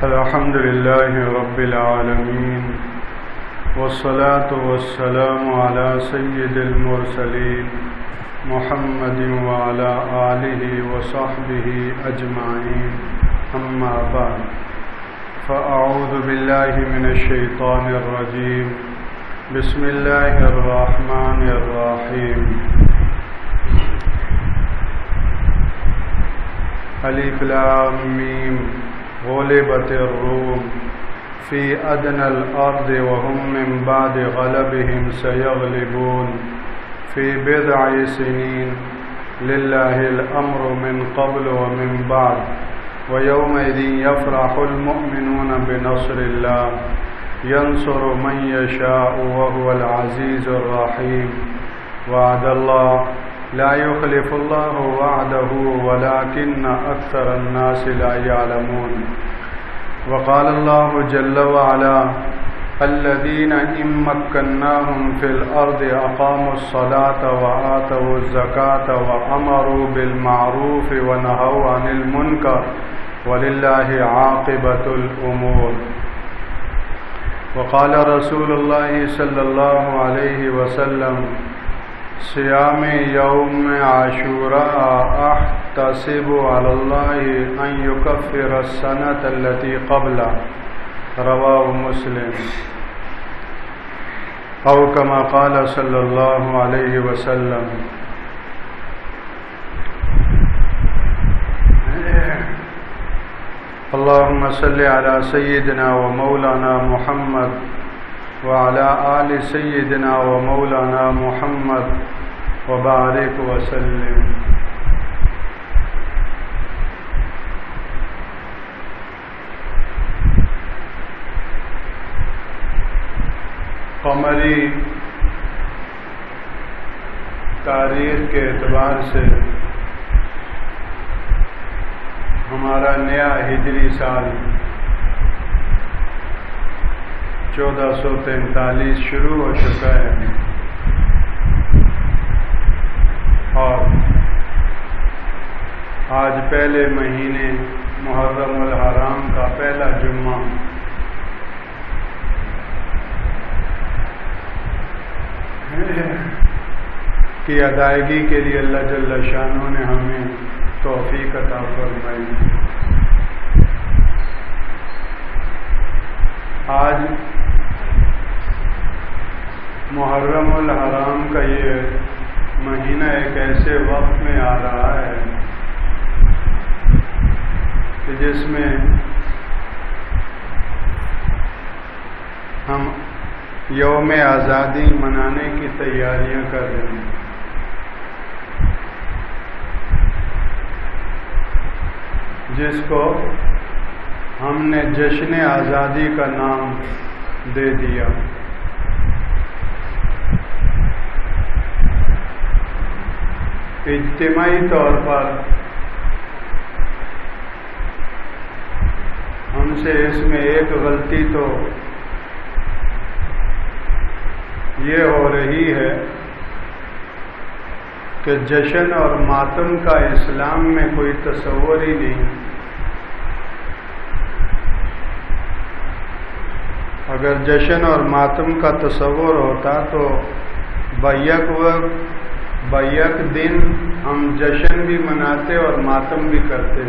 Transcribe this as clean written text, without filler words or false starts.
الحمد لله رب العالمين والصلاة والسلام على سيد المرسلين محمد وعلى آله وصحبه أجمعين أما بعد فأعوذ بالله من الشيطان الرجيم بسم الله الرحمن الرحيم الف لام میم غلبت الروم في أدنى الأرض وهم من بعد غلبهم سيغلبون في بضع سنين لله الأمر من قبل ومن بعد ويومئذ يفرح المؤمنون بنصر الله ينصر من يشاء وهو العزيز الرحيم وعد الله لا يخلف الله وعده ولكن أكثر الناس لا يعلمون وقال الله جل وعلا الذين إن مكناهم في الأرض أقاموا الصلاة وآتوا الزكاة وأمروا بالمعروف ونهوا عن المنكر ولله عاقبة الأمور وقال رسول الله صلى الله عليه وسلم صيام يوم عاشوراء احتسب على الله ان يكفر السنة التي قبله رواه مسلم او كما قال صلى الله عليه وسلم اللهم صل على سيدنا ومولانا محمد وعلى آل سيدنا ومولانا محمد وبارك وسلم قمری تاریخ کے اعتبار سے ہمارا نیا ہجری سال 1443 شروع ہو چکا ہے اور آج پہلے مہینے محرم الحرام کا پہلا جمعہ کی ادائیگی کے لیے اللہ جل شانہ نے ہمیں توفیق عطا فرمائی۔ آج محرم الحرام کا یہ مہینہ ایک ایسے وقت میں آ رہا ہے کہ جس میں ہم یوم آزادی منانے کی تیاریاں کر رہے ہیں۔ جس کو ہم نے جشن آزادی کا نام دے دیا۔ اجتماعی طور پر ہم سے اس میں ایک غلطی تو یہ ہو رہی ہے کہ جشن اور ماتم کا اسلام میں کوئی تصور ہی نہیں۔ اگر جشن اور ماتم کا تصور ہوتا تو بیک وقت بیک دن ہم جشن بھی مناتے اور ماتم بھی کرتے۔